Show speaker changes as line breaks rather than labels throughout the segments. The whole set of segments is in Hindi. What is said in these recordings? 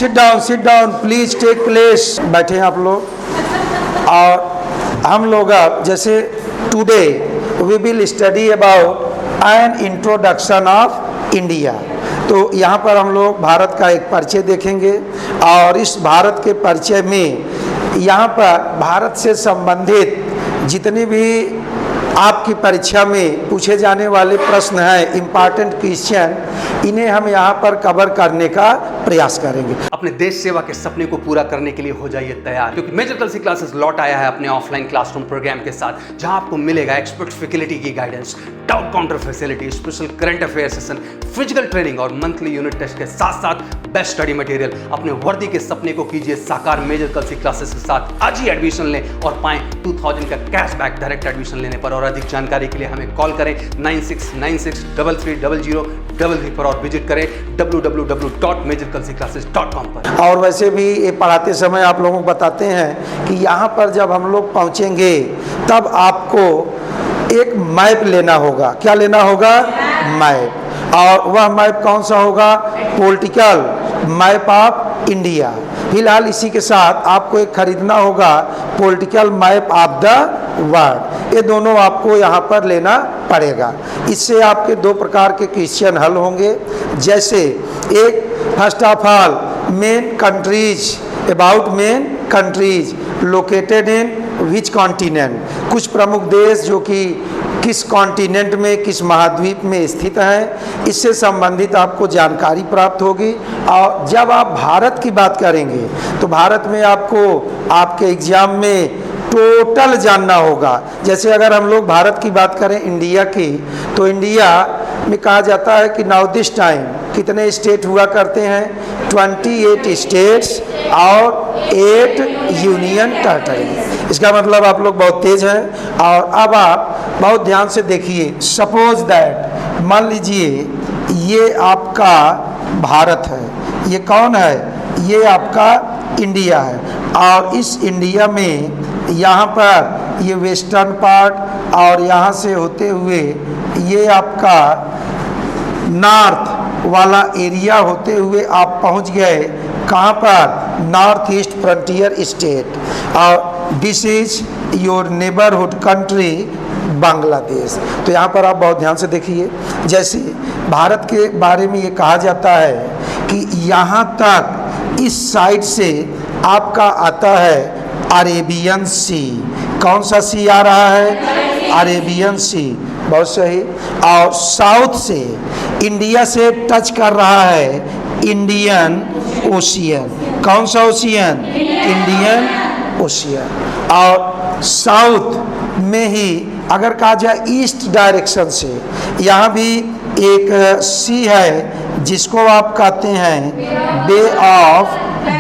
Seat down please take place. बैठे हैं आप लोग। और हम लोग अब जैसे today we will study about an introduction of India. तो यहाँ पर हम लोग भारत का एक परिचय देखेंगे और इस भारत के परिचय में यहाँ पर भारत से संबंधित जितने भी आपकी परीक्षा में पूछे जाने वाले प्रश्न हैं, इम्पॉर्टेंट क्वेश्चन, इन्हें हम यहाँ पर कवर करने का प्रयास करेंगे।
अपने देश सेवा के सपने को पूरा करने के लिए हो जाइए तैयार, क्योंकि मेजर कलसी क्लासेस लौट आया है अपने ऑफलाइन क्लासरूम प्रोग्राम के साथ, जहां आपको मिलेगा एक्सपर्ट फैकल्टी की guidance, doubt counter facility, special current affair session, physical training और मंथली यूनिट टेस्ट के साथ साथ बेस्ट स्टडी मटेरियल। अपने वर्दी के सपने को कीजिए साकार मेजर कलसी क्लासेस के साथ। आज ही एडमिशन लें और पाएं 2000 का कैशबैक डायरेक्ट एडमिशन लेने पर। और अधिक जानकारी के लिए हमें कॉल करें 9696330033 पर और विजिट करें www.majorkalsiclasses.com पर।
और वैसे भी ये पढ़ाते समय आप लोगों को बताते हैं कि यहाँ पर जब हम लोग पहुँचेंगे तब आपको एक मैप लेना होगा। क्या लेना होगा? मैप। और वह मैप कौन सा होगा? Political map of India. फिलहाल इसी के साथ आपको एक खरीदना होगा political map of the world. ये दोनों आपको यहाँ पर लेना पड़ेगा। इससे आपके दो प्रकार के क्वेश्चन हल होंगे। जैसे एक, first of all main countries, about main countries located in which continent, कुछ प्रमुख देश जो कि किस कॉन्टिनेंट में, किस महाद्वीप में स्थित हैं, इससे संबंधित आपको जानकारी प्राप्त होगी। और जब आप भारत की बात करेंगे तो भारत में आपको आपके एग्जाम में टोटल जानना होगा। जैसे अगर हम लोग भारत की बात करें इंडिया की, तो इंडिया में कहा जाता है कि नाउ दिस टाइम कितने स्टेट हुआ करते हैं? 28 स्टेट्स और 8 यूनियन टेरिटरी। इसका मतलब आप लोग बहुत तेज हैं। और अब आप बहुत ध्यान से देखिए। सपोज दैट, मान लीजिए ये आपका भारत है, ये कौन है? ये आपका इंडिया है। और इस इंडिया में यहाँ पर ये वेस्टर्न पार्ट और यहाँ से होते हुए ये आपका नॉर्थ वाला एरिया होते हुए आप पहुँच गए कहाँ पर? North east frontier state. और this is your neighbourhood country Bangladesh. तो यहाँ पर आप बहुत ध्यान से देखिए। जैसे भारत के बारे में ये कहा जाता है कि यहाँ तक इस साइड से आपका आता है अरेबियन सी। कौन सा सी आ रहा है? अरेबियन सी। बहुत सही। और साउथ से इंडिया से टच कर रहा है इंडियन ओशियन। कौन सा ओशियन? Indian ocean. और साउथ में ही अगर कहा जाए ईस्ट डायरेक्शन से, यहाँ भी एक सी है जिसको आप कहते हैं बे ऑफ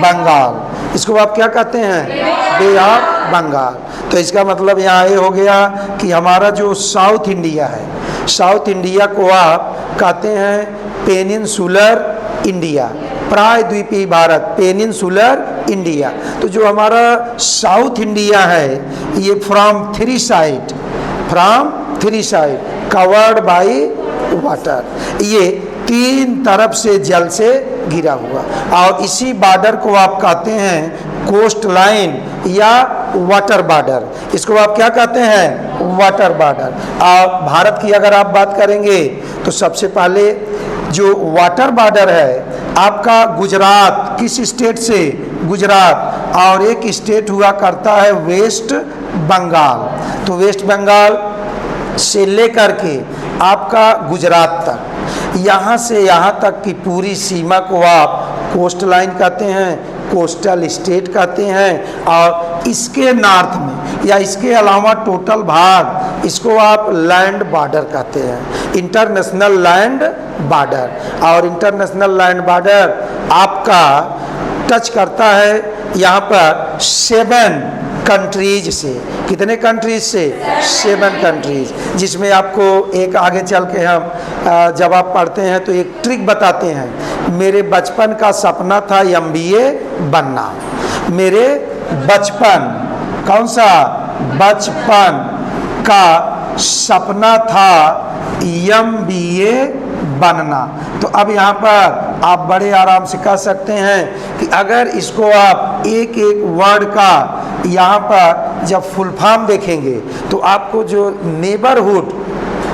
बंगाल। इसको आप क्या कहते हैं? बे ऑफ बंगाल। तो इसका मतलब यहाँ ये हो गया कि हमारा जो साउथ इंडिया है, साउथ इंडिया को आप कहते हैं पेनिनसुलर इंडिया, प्रायद्वीपीय भारत, पेनिनसुलर इंडिया। तो जो हमारा साउथ इंडिया है ये from three side covered by water, ये तीन तरफ से जल से घिरा हुआ। और इसी बॉर्डर को आप कहते हैं कोस्ट लाइन या वाटर बॉर्डर। इसको आप क्या कहते हैं? Water border. और भारत की अगर आप बात करेंगे तो सबसे पहले जो वाटर बॉर्डर है आपका गुजरात, किस स्टेट से? गुजरात। और एक स्टेट हुआ करता है वेस्ट बंगाल। तो वेस्ट बंगाल से लेकर के आपका गुजरात तक, यहाँ से यहाँ तक की पूरी सीमा को आप कोस्ट लाइन कहते हैं, कोस्टल स्टेट कहते हैं। और इसके नॉर्थ में या इसके अलावा टोटल भाग, इसको आप लैंड बॉर्डर कहते हैं, इंटरनेशनल लैंड बॉर्डर। और इंटरनेशनल लैंड बॉर्डर आपका टच करता है यहाँ पर 7 कंट्रीज से। कितने कंट्रीज से? 7 कंट्रीज। जिसमें आपको एक आगे चल के हम जब आप पढ़ते हैं तो एक ट्रिक बताते हैं। मेरे बचपन का सपना था MBA बनना। मेरे बचपन, कौन सा? बचपन का सपना था MBA बनना। तो अब यहाँ पर आप बड़े आराम से कह सकते हैं कि अगर इसको आप एक एक वर्ड का यहाँ पर जब फुल फॉर्म देखेंगे तो आपको जो नेबरहुड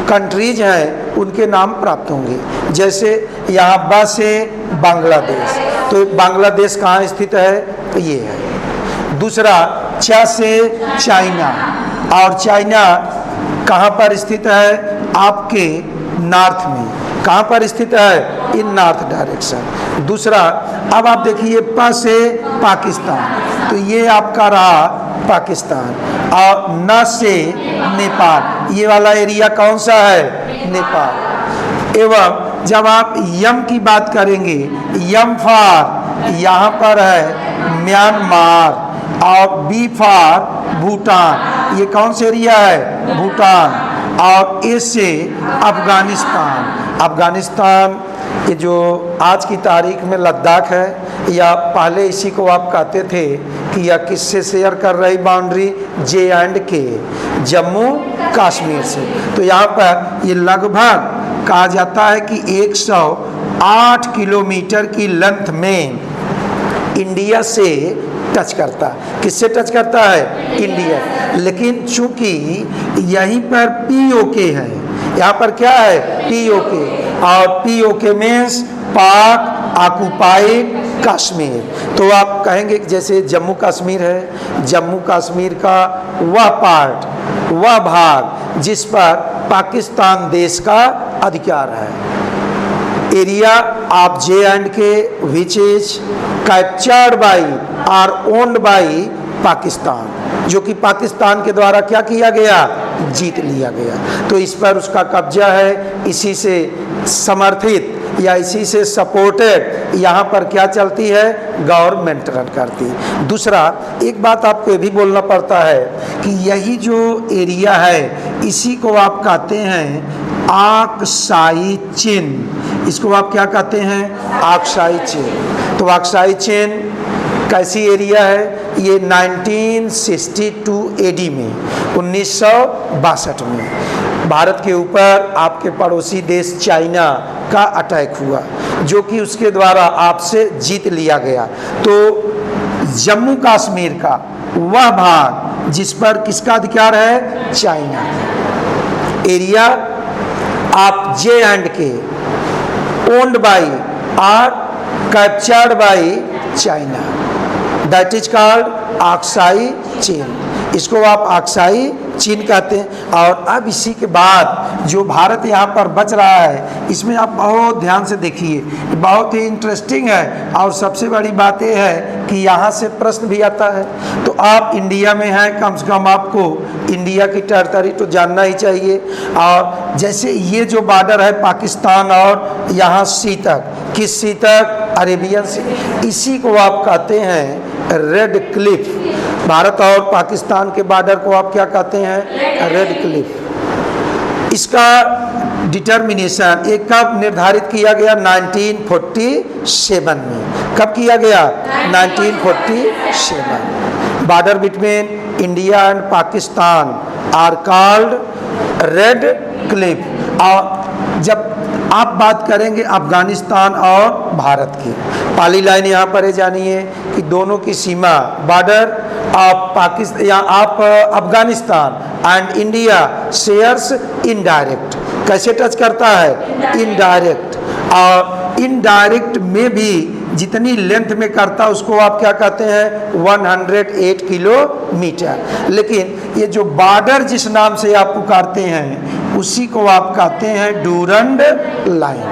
कंट्रीज हैं उनके नाम प्राप्त होंगे। जैसे यहाँ ब से बांग्लादेश, तो बांग्लादेश कहाँ स्थित है, ये है। दूसरा च से चाइना, और चाइना कहाँ पर स्थित है, आपके नॉर्थ में। कहाँ पर स्थित है, इन नॉर्थ डायरेक्शन। दूसरा अब आप देखिए प से पाकिस्तान, तो ये आपका रहा पाकिस्तान। और न से नेपाल, ये वाला एरिया कौन सा है, नेपाल। एवं जब आप यम की बात करेंगे, यम फॉर यहाँ पर है म्यांमार, और बी फॉर भूटान, ये कौन सा एरिया है, भूटान। और ए से अफगानिस्तान, अफगानिस्तान ये जो आज की तारीख में लद्दाख है, या पहले इसी को आप कहते थे कि यह किससे शेयर कर रही बाउंड्री, J&K, जम्मू कश्मीर से। तो यहाँ पर ये लगभग कहा जाता है कि 108 किलोमीटर की लेंथ में इंडिया से टच करता है। किससे टच करता है, इंडिया। लेकिन चूंकि यहीं पर POK है, यहाँ पर क्या है, POK, और POK मीन्स पाक ऑक्युपाइड कश्मीर। तो आप कहेंगे कि जैसे जम्मू कश्मीर है, जम्मू कश्मीर का वह पार्ट, वह भाग जिस पर पाकिस्तान देश का अधिकार है। Area of J&K which is captured by or owned by Pakistan, जो कि पाकिस्तान के द्वारा क्या किया गया, जीत लिया गया। तो इस पर उसका कब्जा है, इसी से समर्थित या इसी से सपोर्टेड यहाँ पर क्या चलती है, गवर्नमेंट रन करती है। दूसरा एक बात आपको ये भी बोलना पड़ता है कि यही जो एरिया है इसी को आप कहते हैं आक्साई चीन। इसको आप क्या कहते हैं, आक्साई चीन। तो आक्साई चीन कैसी एरिया है, ये 1962 AD में, 1962 में भारत के ऊपर आपके पड़ोसी देश चाइना का अटैक हुआ, जो कि उसके द्वारा आपसे जीत लिया गया। तो जम्मू कश्मीर का वह भाग जिस पर किसका अधिकार है, China. Area of J&K owned by और captured by China, that is called Aksai Chin. इसको आप आक्साई चीन कहते हैं। और अब इसी के बाद जो भारत यहाँ पर बच रहा है, इसमें आप बहुत ध्यान से देखिए, बहुत ही इंटरेस्टिंग है। और सबसे बड़ी बात यह है कि यहाँ से प्रश्न भी आता है। तो आप इंडिया में हैं, कम से कम आपको इंडिया की टेरिटरी तो जानना ही चाहिए। और जैसे ये जो बॉर्डर है पाकिस्तान और यहाँ सी तक, किस सी तक, अरेबियन सी, इसी को आप कहते हैं रेड क्लिफ। भारत और पाकिस्तान के बॉर्डर को आप क्या कहते हैं, रेड क्लिफ। इसका डिटर्मिनेशन एक कब निर्धारित किया गया, 1947 में। कब किया गया, 1947। Border between India and Pakistan are called Radcliffe. और जब आप बात करेंगे अफगानिस्तान और भारत की, पहली लाइन यहाँ पर जानिए कि दोनों की सीमा बॉर्डर ऑफ पाकिस्तान या आप Afghanistan and India shares indirect. कैसे टच करता है, इनडायरेक्ट। और इनडायरेक्ट में भी जितनी लेंथ में करता उसको आप क्या कहते हैं, 108 किलोमीटर। लेकिन ये जो बॉर्डर जिस नाम से आप पुकारते हैं उसी को आप कहते हैं डूरंड लाइन।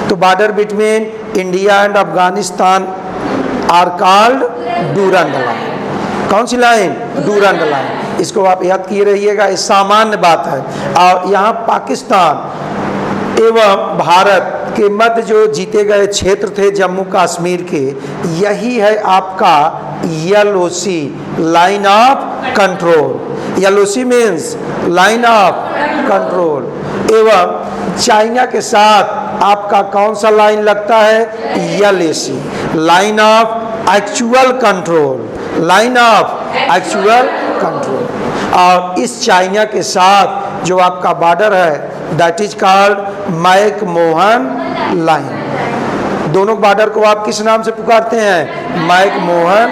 तो border between India and Afghanistan are called Durand line. कौन सी लाइन, डूरंड लाइन। इसको आप याद किए रहिएगा, ये सामान्य बात है। और यहाँ पाकिस्तान एवं भारत के मध्य जो जीते गए क्षेत्र थे जम्मू कश्मीर के, यही है आपका LOC, line of control. LOC means line of control. एवं चाइना के साथ आपका कौन सा लाइन लगता है, LAC, line of actual control, line of actual control. और इस चाइना के साथ जो आपका बॉर्डर है that is called McMahon line. दोनों बॉर्डर को आप किस नाम से पुकारते हैं? McMahon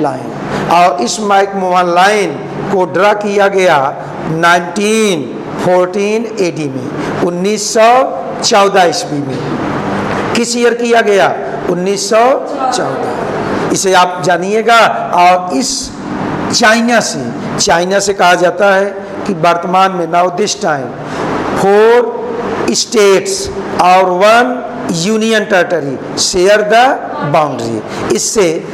line. और इस मैक-मोहन लाइन को ड्रा किया गया 1914 AD में, 1914 ईस्वी में। किस ईयर किया गया? 1914। इसे आप जानिएगा। और इस चाइना से कहा जाता है कि वर्तमान में नाउ दिस टाइम 4 स्टेट्स और 1 union territory share the boundary. इससे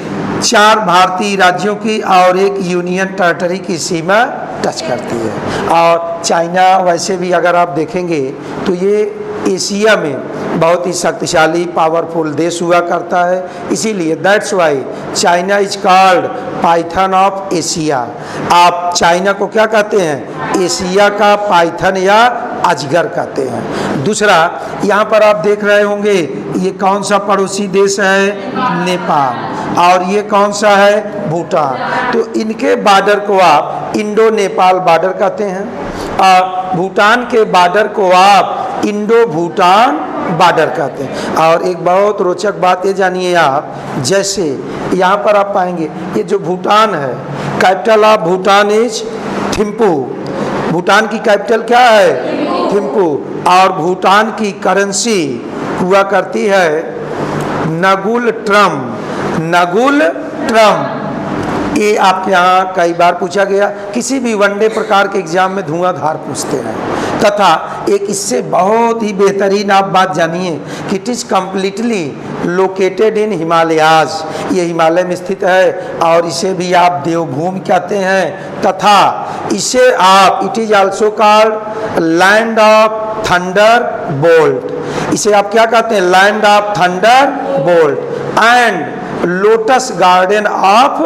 4 भारतीय राज्यों की और 1 यूनियन टेरिटरी की सीमा टच करती है। और चाइना वैसे भी अगर आप देखेंगे तो ये एशिया में बहुत ही शक्तिशाली पावरफुल देश हुआ करता है। इसीलिए that's why China is called Python of Asia. आप चाइना को क्या कहते हैं? एशिया का पाइथन या अजगर कहते हैं। दूसरा, यहाँ पर आप देख रहे होंगे ये कौन सा पड़ोसी देश है? नेपाल। और ये कौन सा है? भूटान। तो इनके बॉर्डर को आप इंडो नेपाल बॉर्डर कहते हैं और भूटान के बॉर्डर को आप इंडो भूटान बॉर्डर कहते हैं। और एक बहुत रोचक बात ये जानिए आप, जैसे यहाँ पर आप पाएंगे ये जो भूटान है, capital of Bhutan is Thimphu. Bhutan की कैपिटल क्या है? थिम्पू। और भूटान की करेंसी हुआ करती है नगुल ट्रम। नगुल ट्रम ये आपके यहाँ कई बार पूछा गया, किसी भी वनडे प्रकार के एग्जाम में धुआंधार पूछते हैं। तथा एक इससे बहुत ही बेहतरीन आप बात जानिए कि it is completely located in Himalayas. ये हिमालय में स्थित है और इसे भी आप देवभूमि कहते हैं। तथा इसे आप it is also called land of thunder bolt. इसे आप क्या कहते हैं? Land of thunder bolt and lotus garden of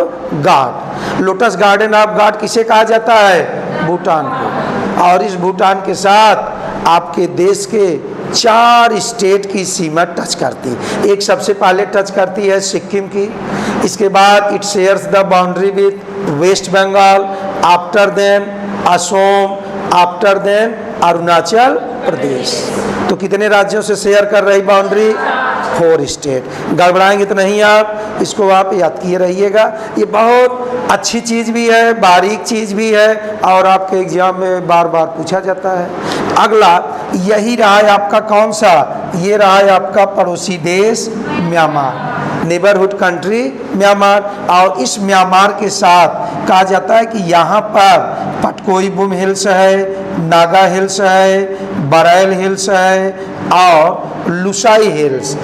God. Lotus garden of God किसे कहा जाता है? भूटान को। और इस भूटान के साथ आपके देश के 4 स्टेट की सीमा टच करती है। एक सबसे पहले टच करती है सिक्किम की, इसके बाद it shares the boundary with West Bengal, after then Assam, after then Arunachal Pradesh. तो कितने राज्यों से शेयर कर रही बाउंड्री? 4 स्टेट। गड़बड़ाएंगे तो नहीं आप, इसको आप याद किए रहिएगा। ये बहुत अच्छी चीज़ भी है, बारीक चीज़ भी है और आपके एग्जाम में बार बार पूछा जाता है। अगला यही रहा है आपका कौन सा? ये रहा है आपका पड़ोसी देश म्यांमार, नेबरहुड कंट्री म्यांमार। और इस म्यांमार के साथ कहा जाता है कि यहाँ पर पटकोई-बुम हिल्स है, नागा हिल्स है, बरैल हिल्स है और लुसाई हिल्स।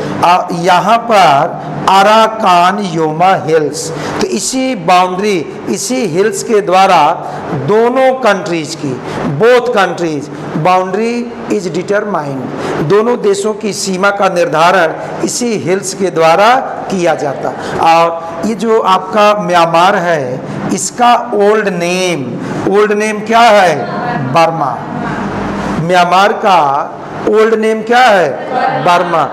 यहाँ पर अराकान योमा हिल्स। तो इसी बाउंड्री, इसी हिल्स के द्वारा दोनों कंट्रीज की, both countries boundary is determined. दोनों देशों की सीमा का निर्धारण इसी हिल्स के द्वारा किया जाता। और ये जो आपका म्यांमार है, इसका ओल्ड नेम क्या है? बर्मा। म्यांमार का ओल्ड नेम क्या है? बर्मा।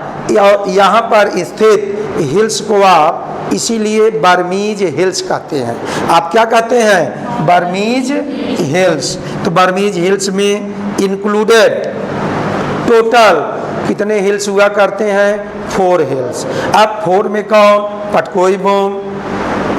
यहाँ पर स्थित हिल्स को आप इसीलिए बर्मीज हिल्स कहते हैं। आप क्या कहते हैं? Burmese hills. तो बर्मीज हिल्स में इंक्लूडेड टोटल कितने हिल्स हुआ करते हैं? 4 हिल्स। अब 4 में कौन? पटकोई-बुम,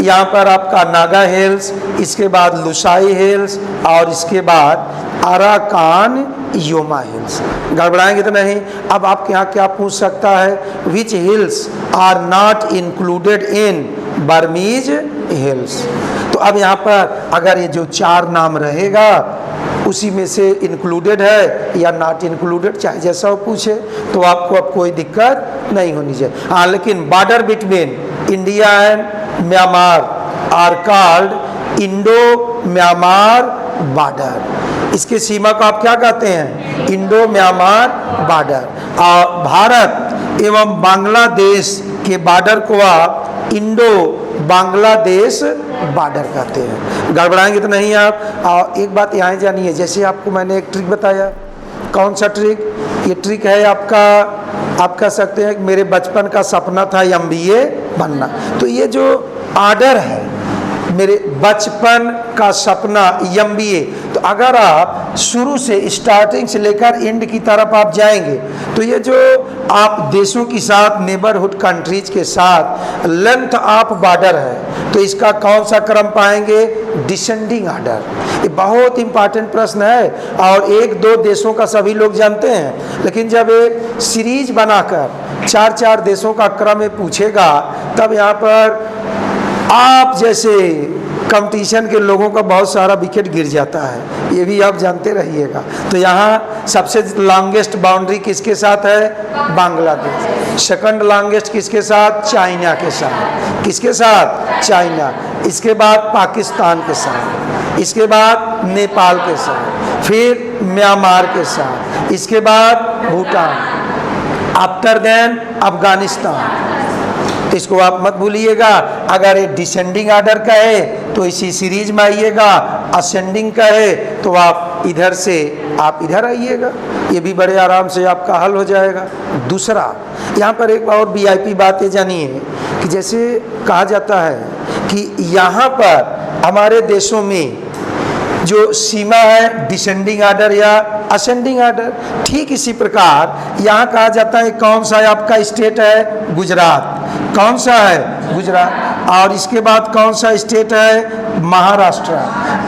यहाँ पर आपका नागा हिल्स, इसके बाद लुसाई हिल्स और इसके बाद अराकान योमा हिल्स। गड़बड़ाएंगे तो नहीं। अब आपके यहाँ क्या पूछ सकता है? Which hills are not included in Burmese hills. तो अब यहाँ पर अगर ये जो 4 नाम रहेगा उसी में से इंक्लूडेड है या नॉट इंक्लूडेड, चाहे जैसा वो पूछे, तो आपको अब कोई दिक्कत नहीं होनी चाहिए। हाँ, लेकिन border between India and Myanmar are called Indo Myanmar border. इसकी सीमा को आप क्या कहते हैं? Indo Myanmar border. और भारत एवं बांग्लादेश के बॉर्डर को आप इंडो बांग्लादेश बॉर्डर कहते हैं। गड़बड़ाएंगे तो नहीं आप। और एक बात यहाँ जानिए, जैसे आपको मैंने एक ट्रिक बताया। कौन सा ट्रिक? ये ट्रिक है आपका, आप कह सकते हैं कि मेरे बचपन का सपना था MBA बनना। तो ये जो ऑर्डर है, मेरे बचपन का सपना MBA, तो अगर आप शुरू से स्टार्टिंग से लेकर एंड की तरफ आप जाएंगे तो ये जो आप देशों के साथ, नेबरहुड कंट्रीज के साथ लेंथ ऑफ बॉर्डर है, तो इसका कौन सा क्रम पाएंगे? Descending order. ये बहुत इंपॉर्टेंट प्रश्न है और एक दो देशों का सभी लोग जानते हैं, लेकिन जब एक सीरीज बनाकर चार चार देशों का क्रम में पूछेगा तब यहाँ पर आप जैसे कंपटीशन के लोगों का बहुत सारा विकेट गिर जाता है, ये भी आप जानते रहिएगा। तो यहाँ सबसे लॉन्गेस्ट बाउंड्री किसके साथ है? बांग्लादेश। सेकंड लॉन्गेस्ट किसके साथ? चाइना के साथ। किसके साथ? चाइना। इसके बाद पाकिस्तान के साथ, इसके बाद नेपाल के साथ, फिर म्यांमार के साथ, इसके बाद भूटान, आफ्टर देन अफगानिस्तान। इसको आप मत भूलिएगा। अगर ये डिसेंडिंग ऑर्डर का है तो इसी सीरीज में आइएगा, असेंडिंग का है तो आप इधर से आप इधर आइएगा, ये भी बड़े आराम से आपका हल हो जाएगा। दूसरा, यहाँ पर एक और वीआईपी बात ये जानिए कि जैसे कहा जाता है कि यहाँ पर हमारे देशों में जो सीमा है डिसेंडिंग ऑर्डर या असेंडिंग ऑर्डर, ठीक इसी प्रकार यहाँ कहा जाता है कौन सा आपका स्टेट है? गुजरात। कौन सा है? गुजरात। और इसके बाद कौन सा स्टेट है? महाराष्ट्र।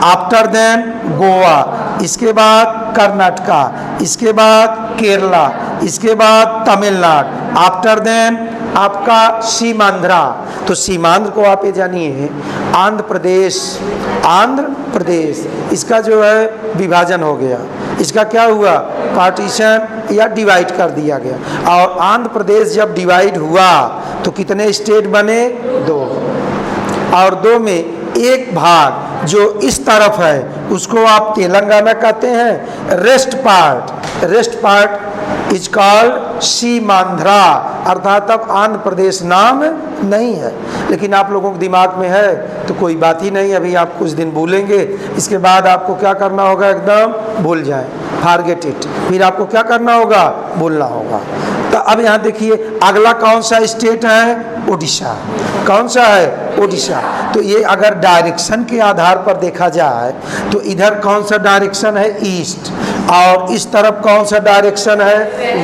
आफ्टर देन गोवा, इसके बाद कर्नाटका, इसके बाद केरला, इसके बाद तमिलनाडु, आफ्टर देन आपका सीमांध्रा। तो सीमांध्र को आप ये जानिए आंध्र प्रदेश। आंध्र प्रदेश, इसका जो है विभाजन हो गया, इसका क्या हुआ? पार्टीशन या डिवाइड कर दिया गया। और आंध्र प्रदेश जब डिवाइड हुआ तो कितने स्टेट बने? 2। और 2 में एक भाग जो इस तरफ है उसको आप तेलंगाना कहते हैं। Rest part is called Seemandhra, अर्थात अब आंध्र प्रदेश नाम नहीं है, लेकिन आप लोगों के दिमाग में है तो कोई बात ही नहीं। अभी आप कुछ दिन भूलेंगे, इसके बाद आपको क्या करना होगा? एकदम भूल जाएं, फॉरगेट इट। फिर आपको क्या करना होगा? भूलना होगा। तो अब यहाँ देखिए अगला कौन सा स्टेट है? ओडिशा। कौन सा है? ओडिशा। तो ये अगर डायरेक्शन के आधार पर देखा जाए तो इधर कौन सा डायरेक्शन है? ईस्ट। और इस तरफ कौन सा डायरेक्शन है?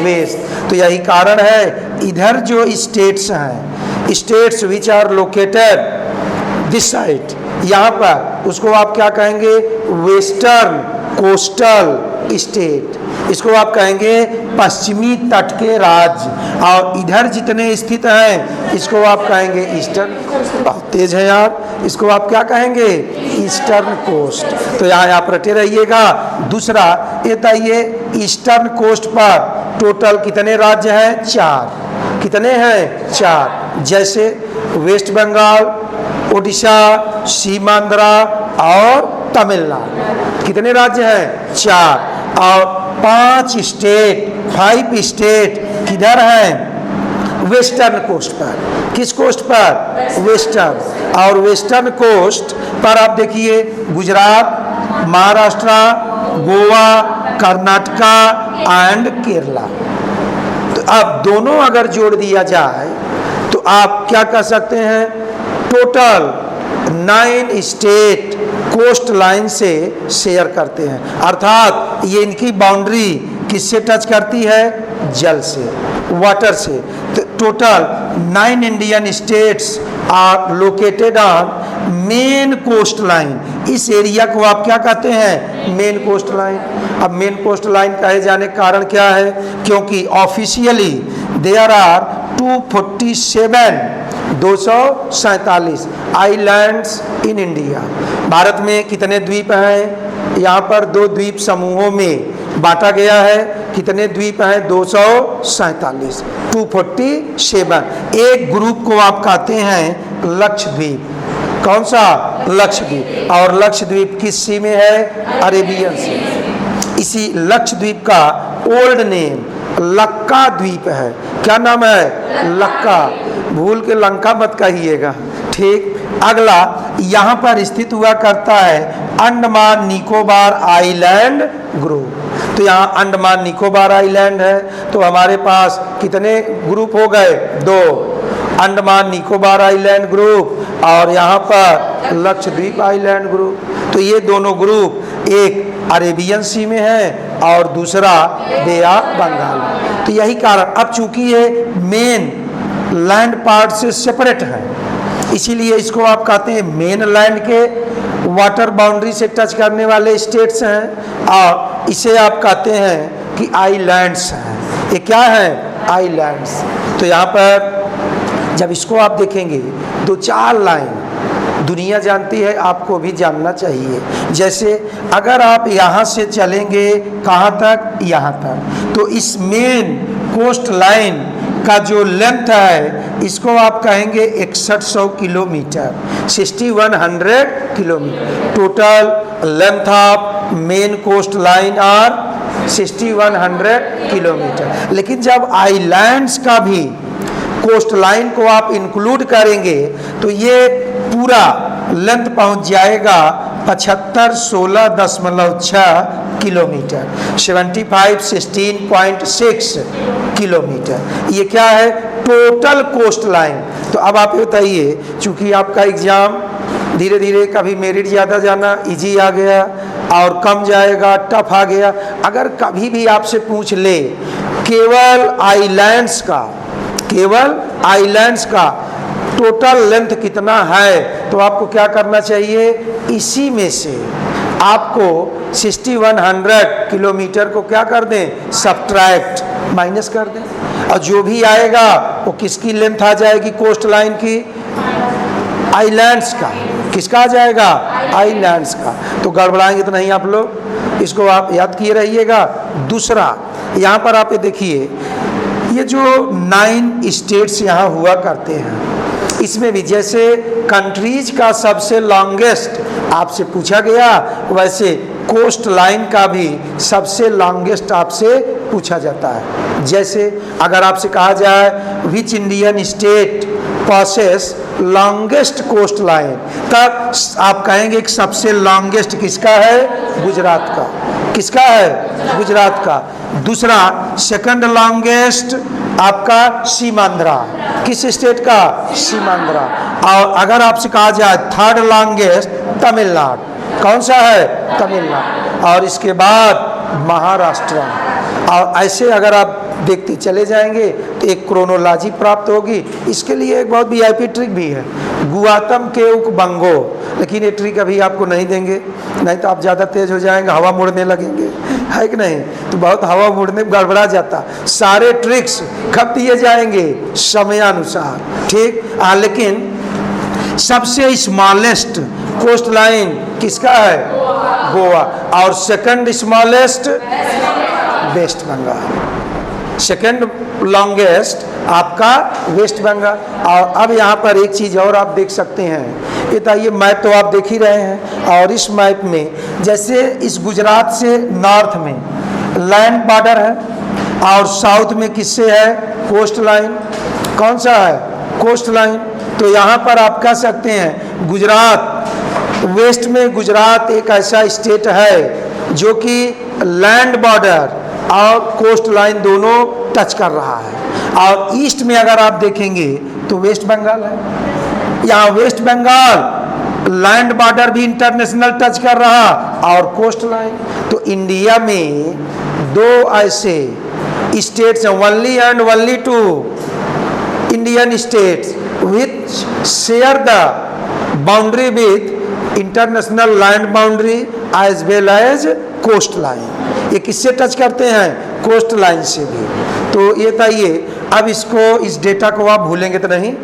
वेस्ट। तो यही कारण है इधर जो स्टेट्स हैं, states which are located this side, यहाँ पर उसको आप क्या कहेंगे? Western coastal state. इसको आप कहेंगे पश्चिमी तट के राज्य। और इधर जितने स्थित हैं इसको आप कहेंगे ईस्टर्न। बहुत तेज है यार, इसको आप क्या कहेंगे? Eastern coast. तो यहाँ आप रटे रहिएगा। दूसरा ये बताइए ईस्टर्न कोस्ट पर टोटल कितने राज्य हैं? 4। कितने हैं? 4। जैसे वेस्ट बंगाल, उड़ीसा, सीमांध्रा और तमिलनाडु। कितने राज्य हैं? 4। और 5 स्टेट किधर हैं? वेस्टर्न कोस्ट पर। किस कोस्ट पर? वेस्टर्न। और वेस्टर्न कोस्ट पर आप देखिए गुजरात, महाराष्ट्र, गोवा, कर्नाटका एंड केरला। तो अब दोनों अगर जोड़ दिया जाए तो आप क्या कह सकते हैं? टोटल 9 स्टेट कोस्ट लाइन से शेयर करते हैं, अर्थात ये इनकी बाउंड्री किससे टच करती है? जल से, वाटर से। तो total 9 Indian states are located on main coast line. इस एरिया को आप क्या कहते हैं? Main coast line. अब मेन कोस्ट लाइन कहे जाने का कारण क्या है? क्योंकि officially there are 247 islands in India. Bharat में कितने द्वीप हैं? यहाँ पर 2 द्वीप समूहों में बांटा गया है। कितने द्वीप हैं? 247। 247। एक ग्रुप को आप कहते हैं लक्षद्वीप। कौन सा? लक्षद्वीप। और लक्षद्वीप किस सी में है? अरेबियन सी। इसी लक्षद्वीप का ओल्ड नेम लक्का द्वीप है। क्या नाम है? लक्का। भूल के लंका मत कहिएगा, ठीक। अगला यहाँ पर स्थित हुआ करता है अंडमान निकोबार आइलैंड ग्रुप। तो यहाँ अंडमान निकोबार आइलैंड है, तो हमारे पास कितने ग्रुप हो गए? 2। अंडमान निकोबार आइलैंड ग्रुप और यहाँ पर लक्षद्वीप आइलैंड ग्रुप। तो ये दोनों ग्रुप एक अरेबियन सी में है और दूसरा बे ऑफ बंगाल। तो यही कारण, अब चूंकि ये मेन लैंड पार्ट से सेपरेट है, इसीलिए इसको आप कहते हैं मेन लैंड के वाटर बाउंड्री से टच करने वाले स्टेट्स हैं, और इसे आप कहते हैं कि आइलैंड्स हैं। ये क्या है? आइलैंड्स। तो यहाँ पर जब इसको आप देखेंगे, दो चार लाइन दुनिया जानती है, आपको भी जानना चाहिए। जैसे अगर आप यहाँ से चलेंगे कहाँ तक? यहाँ तक। तो इस मेन कोस्ट लाइन का जो लेंथ है, इसको आप कहेंगे 6100 kilometre, 6100 kilometre. Total length of main coast line are 6100 kilometre. लेकिन जब आइलैंड्स का भी कोस्ट लाइन को आप इंक्लूड करेंगे तो ये पूरा लेंथ पहुंच जाएगा 7516.6 किलोमीटर, 7516.6 किलोमीटर। ये क्या है? Total cost line. तो अब आप बताइए, चूंकि आपका एग्जाम धीरे धीरे कभी मेरिट ज़्यादा जाना इजी आ गया और कम जाएगा टफ आ गया, अगर कभी भी आपसे पूछ ले केवल आइलैंड्स का टोटल लेंथ कितना है, तो आपको क्या करना चाहिए? इसी में से आपको 6100 किलोमीटर को क्या कर दें? सब्ट्रैक्ट, माइनस कर दें, और जो भी आएगा वो किसकी लेंथ आ जाएगी? कोस्ट लाइन की, आइलैंड्स का। किसका आ जाएगा? आइलैंड्स का। तो गड़बड़ाएंगे तो नहीं आप लोग, इसको आप याद किए रहिएगा। दूसरा, यहाँ पर आप ये देखिए, ये जो 9 स्टेट्स यहाँ हुआ करते हैं, इसमें भी जैसे कंट्रीज का सबसे लॉन्गेस्ट आपसे पूछा गया, वैसे कोस्ट लाइन का भी सबसे लॉन्गेस्ट आपसे पूछा जाता है। जैसे अगर आपसे कहा जाए which Indian state possess longest coast line, तब आप कहेंगे कि सबसे लॉन्गेस्ट किसका है? गुजरात का। किसका है? गुजरात का। दूसरा, सेकंड लॉन्गेस्ट आपका सीमांध्रा। किस स्टेट का? सीमांध्रा। और अगर आपसे कहा जाए थर्ड लॉन्गेस्ट तमिलनाडु, कौन सा है? तमिलनाडु। और इसके बाद महाराष्ट्र। और ऐसे अगर आप देखते चले जाएंगे तो एक क्रोनोलॉजी प्राप्त होगी। इसके लिए एक बहुत वीआईपी ट्रिक भी है, गुआतम के उक बंगो, लेकिन ये ट्रिक अभी आपको नहीं देंगे, नहीं तो आप ज़्यादा तेज हो जाएंगे, हवा मुड़ने लगेंगे, है कि नहीं? तो बहुत हवा मुड़ने गड़बड़ा जाता। सारे ट्रिक्स कब दिए जाएंगे? समयानुसार, ठीक। लेकिन सबसे स्मॉलेस्ट कोस्ट लाइन किसका है? गोवा। और second smallest West Bengal. Second longest आपका वेस्ट बंगाल। और अब यहाँ पर एक चीज़ और आप देख सकते हैं, ये मैप तो आप देख ही रहे हैं, और इस मैप में जैसे इस गुजरात से नॉर्थ में लैंड बॉर्डर है, और साउथ में किससे है? Coast line. कौन सा है? Coast line. तो यहाँ पर आप कह सकते हैं गुजरात, वेस्ट में गुजरात एक ऐसा स्टेट है जो कि लैंड बॉर्डर और कोस्ट लाइन दोनों टच कर रहा है। और ईस्ट में अगर आप देखेंगे तो वेस्ट बंगाल है। यहाँ वेस्ट बंगाल लैंड बॉर्डर भी इंटरनेशनल टच कर रहा और कोस्ट लाइन। तो इंडिया में दो ऐसे स्टेट्स हैं, only and only two Indian states which share the boundary with international land boundary as well as coast line. ये किससे टच करते हैं? कोस्ट लाइन से भी। तो ये बताइए, अब इसको, इस डेटा को आप भूलेंगे तो नहीं,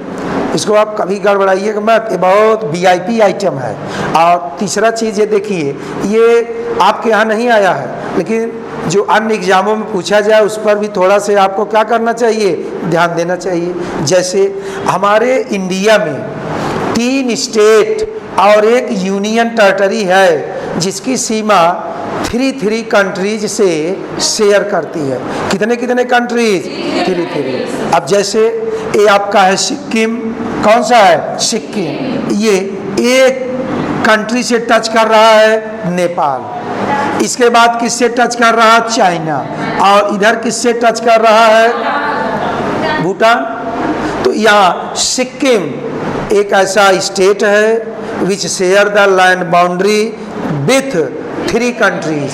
इसको आप कभी गड़बड़ाइएगा मत, ये बहुत वीआईपी आइटम है। और तीसरा चीज़ ये देखिए, ये आपके यहाँ नहीं आया है, लेकिन जो अन्य एग्जामों में पूछा जाए उस पर भी थोड़ा से आपको क्या करना चाहिए? ध्यान देना चाहिए। जैसे हमारे इंडिया में 3 स्टेट और एक यूनियन टेरिटरी है जिसकी सीमा 3 कंट्रीज से शेयर करती है। कितने कितने कंट्रीज? 3। अब जैसे ये आपका है सिक्किम, कौन सा है? सिक्किम। ये एक कंट्री से टच कर रहा है नेपाल, इसके बाद किससे टच कर रहा है? चाइना। और इधर किससे टच कर रहा है? भूटान। तो यहाँ सिक्किम एक ऐसा स्टेट है which share the land boundary with 3 countries.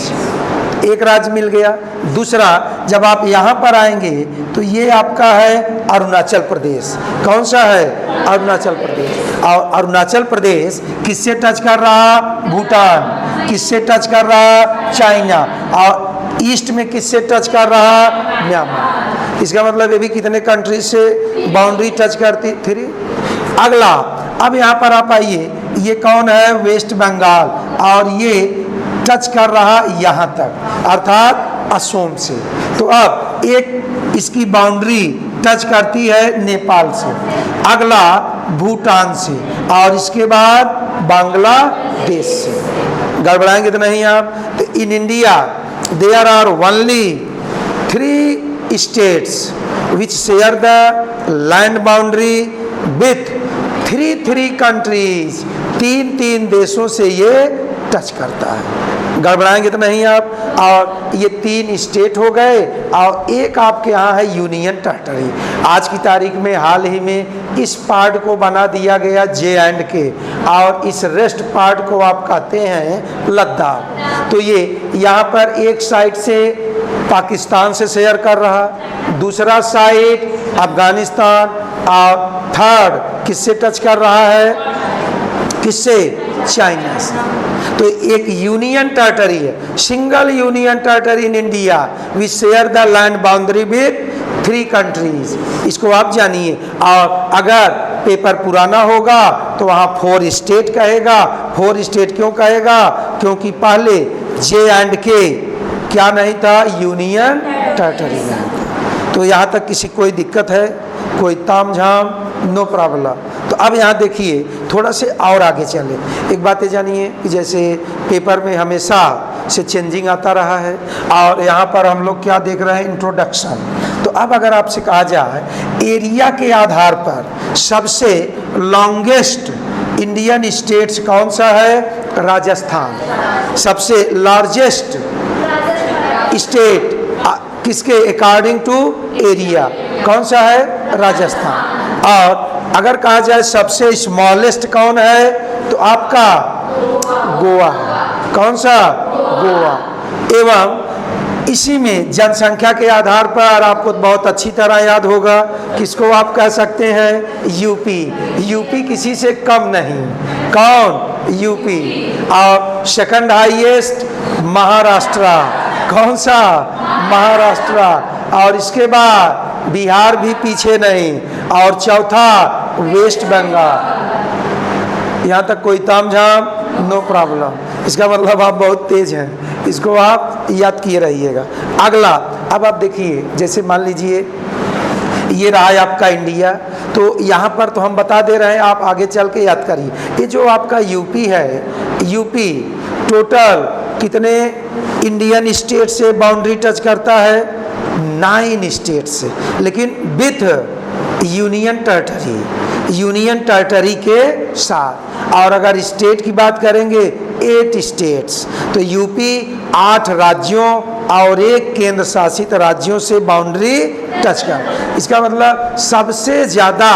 एक राज्य मिल गया। दूसरा, जब आप यहाँ पर आएंगे तो ये आपका है अरुणाचल प्रदेश। कौन सा है? अरुणाचल प्रदेश। और अरुणाचल प्रदेश किससे टच कर रहा? भूटान। किससे टच कर रहा? चाइना। और ईस्ट में किससे टच कर रहा? म्यांमार। इसका मतलब ये भी कितने कंट्री से बाउंड्री टच करती? 3। अगला, अब यहाँ पर आप आइए, ये कौन है? वेस्ट बंगाल, और ये टच कर रहा यहाँ तक, अर्थात असम से। तो अब एक इसकी बाउंड्री टच करती है नेपाल से, अगला भूटान से, और इसके बाद बांग्लादेश से। गड़बड़ाएंगे तो नहीं आप? तो in India there are only 3 states which share the land boundary with 3 countries। 3 देशों से ये टच करता है। गड़बड़ाएंगे तो नहीं आप? और ये 3 स्टेट हो गए, और एक आपके यहाँ है यूनियन टेरिटरी। आज की तारीख में हाल ही में इस पार्ट को बना दिया गया J&K, और इस रेस्ट पार्ट को आप कहते हैं लद्दाख। तो ये यहाँ पर एक साइड से पाकिस्तान से शेयर कर रहा, दूसरा साइड अफगानिस्तान, और थर्ड किससे टच कर रहा है? किससे? चाइना से। तो एक यूनियन टेरिटरी है, single union territory in India, we share the land boundary with 3 countries. इसको आप जानिए। और अगर पेपर पुराना होगा तो वहाँ 4 स्टेट कहेगा। 4 स्टेट क्यों कहेगा? क्योंकि पहले J&K क्या नहीं था? यूनियन टेरिटरी नहीं था। तो यहाँ तक किसी कोई दिक्कत है? कोई ताम झाम? No problem. तो अब यहाँ देखिए, थोड़ा से और आगे चले। एक बात ये जानिए कि जैसे पेपर में हमेशा से चेंजिंग आता रहा है, और यहाँ पर हम लोग क्या देख रहे हैं? इंट्रोडक्शन। तो अब अगर आपसे कहा जाए एरिया के आधार पर सबसे लॉन्गेस्ट इंडियन स्टेट्स कौन सा है? राजस्थान। सबसे लार्जेस्ट स्टेट किसके अकॉर्डिंग टू एरिया? कौन सा है? राजस्थान। और अगर कहा जाए सबसे स्मॉलेस्ट कौन है, तो आपका गोवा है। कौन सा? गोवा। एवं इसी में जनसंख्या के आधार पर आपको बहुत अच्छी तरह याद होगा, किसको आप कह सकते हैं? यूपी। यूपी किसी से कम नहीं। कौन? यूपी। और सेकंड हाईएस्ट महाराष्ट्र। कौन सा? महाराष्ट्र। और इसके बाद बिहार भी पीछे नहीं, और चौथा वेस्ट बंगाल। यहाँ तक कोई तामझाम? No problem. इसका मतलब आप बहुत तेज हैं, इसको आप याद किए रहिएगा। अगला, अब आप देखिए, जैसे मान लीजिए ये रहा है आपका इंडिया, तो यहाँ पर तो हम बता दे रहे हैं, आप आगे चल के याद करिए। ये जो आपका यूपी है, यूपी टोटल कितने इंडियन स्टेट से बाउंड्री टच करता है? 9 स्टेट से, लेकिन with union territory. Union territory के साथ। और अगर स्टेट की बात करेंगे 8 स्टेट्स। तो यूपी 8 राज्यों और 1 केंद्र शासित राज्यों से बाउंड्री टच कर। इसका मतलब सबसे ज़्यादा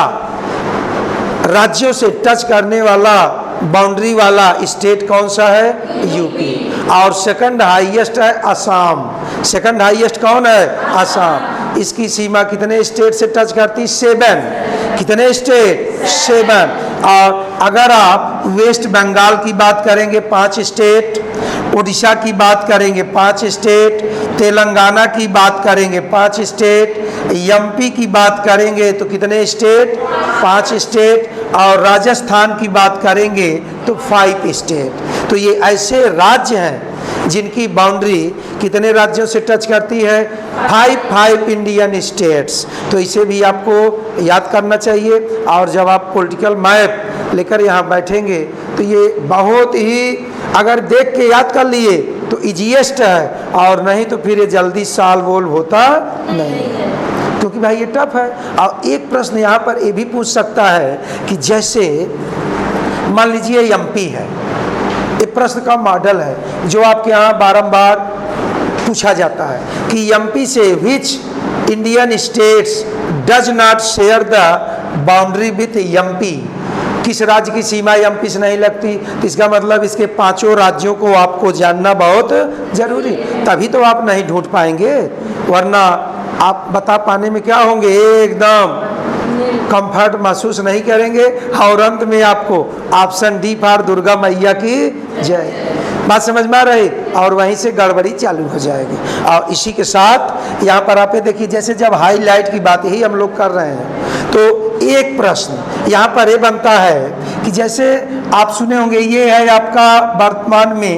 राज्यों से टच करने वाला बाउंड्री वाला स्टेट कौन सा है? यूपी। और सेकंड हाईएस्ट है असम। सेकंड हाईएस्ट कौन है? असम। इसकी सीमा कितने स्टेट से टच करती? 7। कितने स्टेट? 7। और अगर आप वेस्ट बंगाल की बात करेंगे 5 स्टेट, उड़ीसा की बात करेंगे 5 स्टेट, तेलंगाना की बात करेंगे 5 स्टेट, एमपी की बात करेंगे तो कितने स्टेट? 5 स्टेट, और राजस्थान की बात करेंगे तो 5 स्टेट। तो ये ऐसे राज्य हैं जिनकी बाउंड्री कितने राज्यों से टच करती है? 5 इंडियन स्टेट्स। तो इसे भी आपको याद करना चाहिए। और जब आप पॉलिटिकल मैप लेकर यहाँ बैठेंगे तो ये बहुत ही, अगर देख के याद कर लिए तो इजीएस्ट है, और नहीं तो फिर ये जल्दी साल बोल होता नहीं, क्योंकि भाई ये टफ है। और एक प्रश्न यहाँ पर ये भी पूछ सकता है कि जैसे मान लीजिए एमपी है, एक प्रश्न का मॉडल है जो आपके यहाँ बारंबार पूछा जाता है कि एमपी से which Indian states does not share the boundary with MP. किस राज्य की सीमा एमपी से नहीं लगती, तो इसका मतलब इसके 5 राज्यों को आपको जानना बहुत जरूरी, तभी तो आप नहीं ढूंढ पाएंगे, वरना आप बता पाने में क्या होंगे, एकदम कंफर्ट महसूस नहीं करेंगे। और अंत में आपको ऑप्शन डी फॉर दुर्गा मैया की जय, बात समझ में आ रही, और वहीं से गड़बड़ी चालू हो जाएगी। और इसी के साथ यहाँ पर आप देखिए, जैसे जब हाईलाइट की बात ही हम लोग कर रहे हैं, तो एक प्रश्न यहाँ पर ये बनता है कि जैसे आप सुने होंगे, ये है आपका वर्तमान में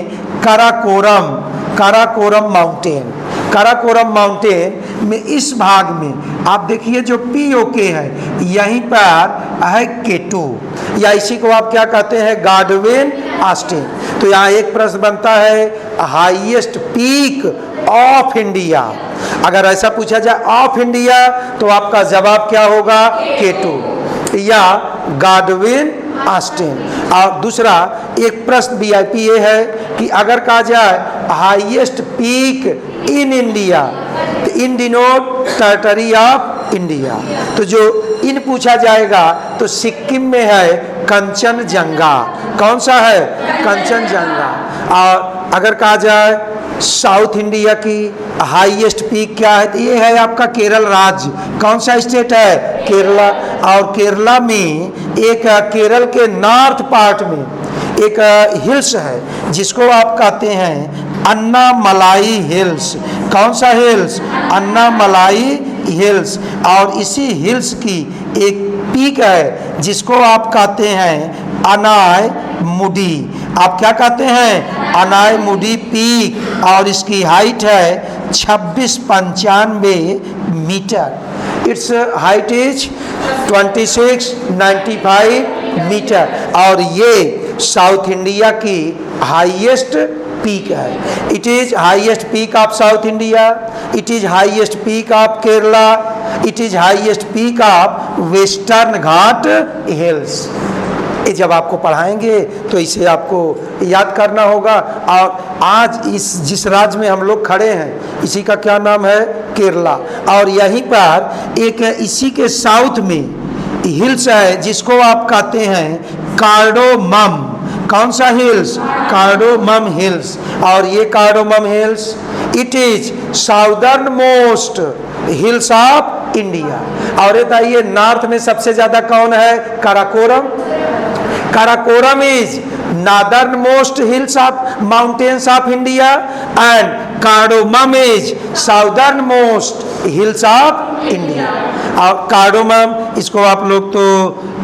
काराकोरम माउंटेन। काराकोरम माउंटेन में इस भाग में आप देखिए जो पीओके है, यहीं पर है केटू, या इसी को आप क्या कहते हैं, गॉडविन ऑस्टिन। तो यहाँ एक प्रश्न बनता है, हाईएस्ट पीक ऑफ इंडिया। अगर ऐसा पूछा जाए ऑफ इंडिया, तो आपका जवाब क्या होगा, केटू या गॉडविन ऑस्टिन। और दूसरा एक प्रश्न वीआईपी ये है कि अगर कहा जाए हाईएस्ट पीक इन इंडिया, तो इन डिनोट टेरिटरी ऑफ इंडिया, तो जो इन पूछा जाएगा तो सिक्किम में है कंचनजंगा। कौन सा है, कंचनजंगा। और अगर कहा जाए साउथ इंडिया की हाईएस्ट पीक क्या है, तो ये है आपका केरल राज्य। कौन सा स्टेट है, केरला। और केरला में एक केरल के नॉर्थ पार्ट में एक हिल्स है जिसको आप कहते हैं अन्नामलाई हिल्स। कौन सा हिल्स, अन्नामलाई हिल्स। और इसी हिल्स की एक पीक है जिसको आप कहते हैं अनाय मुडी। आप क्या कहते हैं, अनाय मुडी पीक, और इसकी हाइट है 2695 metre. It's height is 2695 metre, और ये साउथ इंडिया की हाईएस्ट पीक है। It is highest peak of south India, it is highest peak of Kerala, it is highest peak of western Ghat hills. ये जब आपको पढ़ाएंगे तो इसे आपको याद करना होगा। और आज इस जिस राज्य में हम लोग खड़े हैं, इसी का क्या नाम है, केरला। और यहीं पर एक इसी के साउथ में हिल्स है जिसको आप कहते हैं कार्डोमम। कौन सा हिल्स, कार्डोमम हिल्स। और ये cardamom hills it is southern most hills of India. और ये बताइए नॉर्थ में सबसे ज्यादा कौन है, Karakoram. Karakoram is northern most hills of mountains of India and cardamom is southern most hills of India. और कार्डोमम, इसको आप लोग तो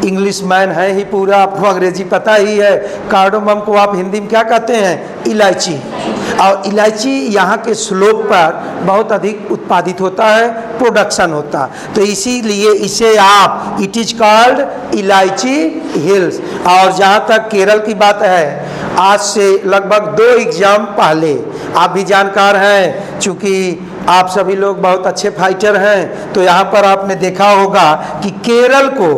इंग्लिश मैन है ही पूरा, आपको अंग्रेजी पता ही है। कार्डोमम को आप हिंदी में क्या कहते हैं, इलायची। और इलायची यहाँ के स्लोप पर बहुत अधिक उत्पादित होता है, प्रोडक्शन होता है, तो इसीलिए इसे आप इट इज कॉल्ड इलायची हिल्स। और जहाँ तक केरल की बात है, आज से लगभग 2 एग्जाम पहले, आप भी जानकार हैं चूँकि आप सभी लोग बहुत अच्छे फाइटर हैं, तो यहाँ पर आपने देखा होगा कि केरल को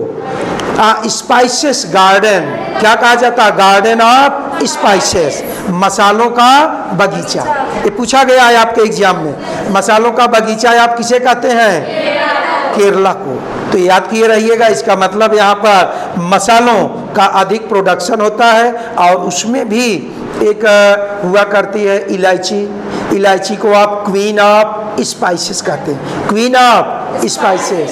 स्पाइसेस गार्डन क्या कहा जाता है, गार्डन ऑफ स्पाइसेस, मसालों का बगीचा। ये पूछा गया है आपके एग्जाम में, मसालों का बगीचा आप किसे कहते हैं, केरला को। तो याद किए रहिएगा, इसका मतलब यहाँ पर मसालों का अधिक प्रोडक्शन होता है, और उसमें भी एक हुआ करती है इलायची। इलायची को आप क्वीन ऑफ स्पाइसेस कहते हैं, queen of spices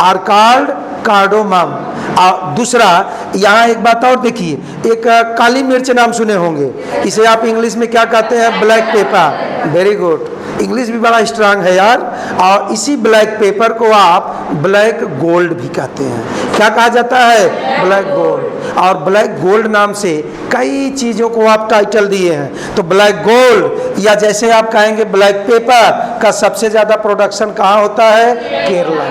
are called cardamom. और दूसरा यहाँ एक बात और देखिए, एक काली मिर्च नाम सुने होंगे, इसे आप इंग्लिश में क्या कहते हैं, black pepper. Very good, English भी बड़ा स्ट्रांग है यार। और इसी ब्लैक पेपर को आप ब्लैक गोल्ड भी कहते हैं। क्या कहा जाता है, ब्लैक गोल्ड। और ब्लैक गोल्ड नाम से कई चीज़ों को आप टाइटल दिए हैं। तो ब्लैक गोल्ड या जैसे आप कहेंगे ब्लैक पेपर का सबसे ज़्यादा प्रोडक्शन कहाँ होता है, केरला।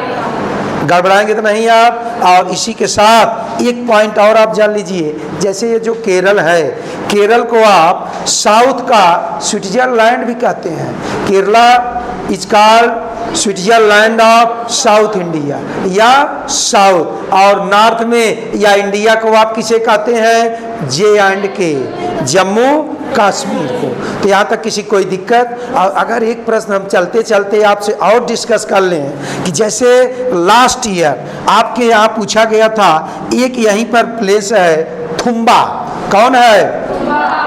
गड़बड़ाएंगे तो नहीं आप। और इसी के साथ एक पॉइंट और आप जान लीजिए, जैसे ये जो केरल है, केरल को आप साउथ का स्विट्जरलैंड भी कहते हैं। Kerala is called Switzerland of south India या साउथ। और नॉर्थ में या इंडिया को आप किसे कहते हैं, J&K, जम्मू कश्मीर को। तो यहाँ तक किसी कोई दिक्कत? और अगर एक प्रश्न हम चलते चलते आपसे और डिस्कस कर लें कि जैसे लास्ट ईयर आपके यहाँ पूछा गया था, एक यहीं पर प्लेस है थुम्बा। कौन है?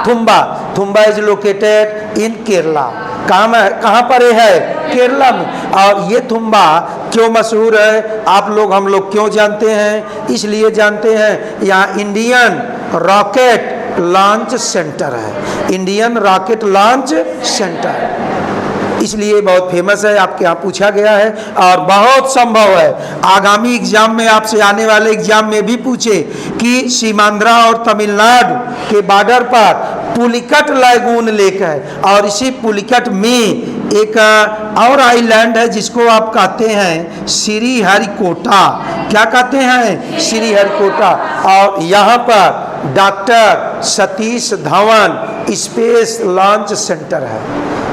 Thumba. Thumba is located in Kerala. कहाँ पर है? केरला में। और ये थुम्बा क्यों मशहूर है? आप लोग हम लोग क्यों जानते हैं? इसलिए जानते हैं यहाँ इंडियन रॉकेट लॉन्च सेंटर है। इंडियन रॉकेट लॉन्च सेंटर इसलिए बहुत फेमस है, आपके यहाँ पूछा गया है। और बहुत संभव है आगामी एग्जाम में, आपसे आने वाले एग्जाम में भी पूछे कि सीमांध्रा और तमिलनाडु के बॉर्डर पर पुलिकट लैगून लेक है, और इसी पुलिकट में एक और आइलैंड है जिसको आप कहते हैं श्रीहरिकोटा। क्या कहते हैं? श्रीहरिकोटा। और यहाँ पर doctor Satish Dhawan space launch centre है।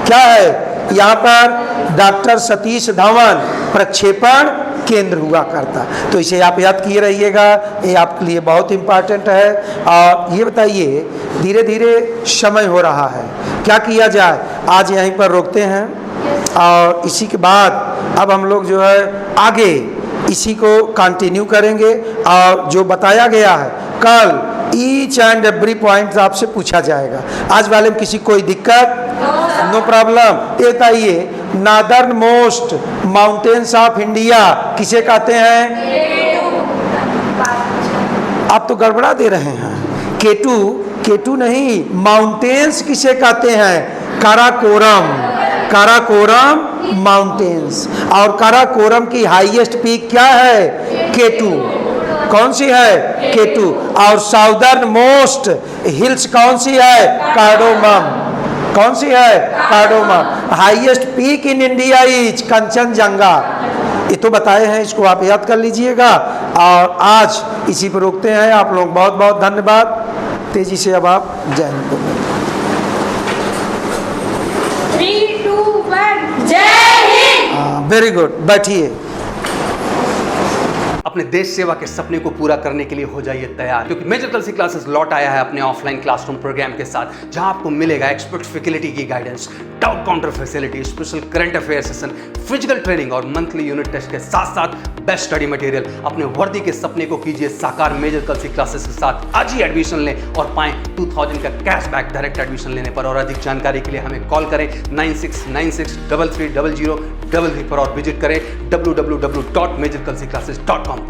क्या है? यहाँ पर डॉक्टर सतीश धवन प्रक्षेपण केंद्र हुआ करता। तो इसे आप याद किए रहिएगा, ये आपके लिए बहुत इम्पॉर्टेंट है। और ये बताइए, धीरे धीरे समय हो रहा है, क्या किया जाए? आज यहीं पर रोकते हैं और इसी के बाद अब हम लोग जो है आगे इसी को कंटिन्यू करेंगे। और जो बताया गया है कल ईच एंड एवरी पॉइंट आपसे पूछा जाएगा। आज वाले में किसी कोई दिक्कत? No problem. ये बताइए, northern most mountains of India किसे कहते हैं? आप तो गड़बड़ा दे रहे हैं। केटू, केटू नहीं, माउंटेन्स किसे कहते हैं? काराकोरम। काराकोरम माउंटेन्स। और काराकोरम की हाईएस्ट पीक क्या है? केटू। कौन सी है? केटू। और साउदर्न मोस्ट हिल्स कौन सी है? कार्डोमम। कौन सी है? Cardamom. Highest peak in India is Kanchenjunga. ये तो बताए हैं, इसको आप याद कर लीजिएगा। और आज इसी पर रोकते हैं। आप लोग बहुत बहुत धन्यवाद। तेजी से अब आप जय हिंद बोलें।
3, 2, 1 जय हिंद।
वेरी गुड, बैठिए।
अपने देश सेवा के सपने को पूरा करने के लिए हो जाइए तैयार, क्योंकि मेजर कलसी क्लासेस लौट आया है अपने ऑफलाइन क्लासरूम प्रोग्राम के साथ, जहां आपको मिलेगा एक्सपर्ट फैकल्टी की guidance, doubt counter facility, special current affair session, physical training और मंथली यूनिट टेस्ट के साथ साथ बेस्ट स्टडी मटेरियल। अपने वर्दी के सपने को कीजिए साकार मेजर कलसी क्लासेस के साथ। आज ही एडमिशन लें और पाएं 2000 का कैशबैक डायरेक्ट एडमिशन लेने पर। और अधिक जानकारी के लिए हमें कॉल करें 9696330033 पर और विजिट करें www.majorkalsiclasses.com पर।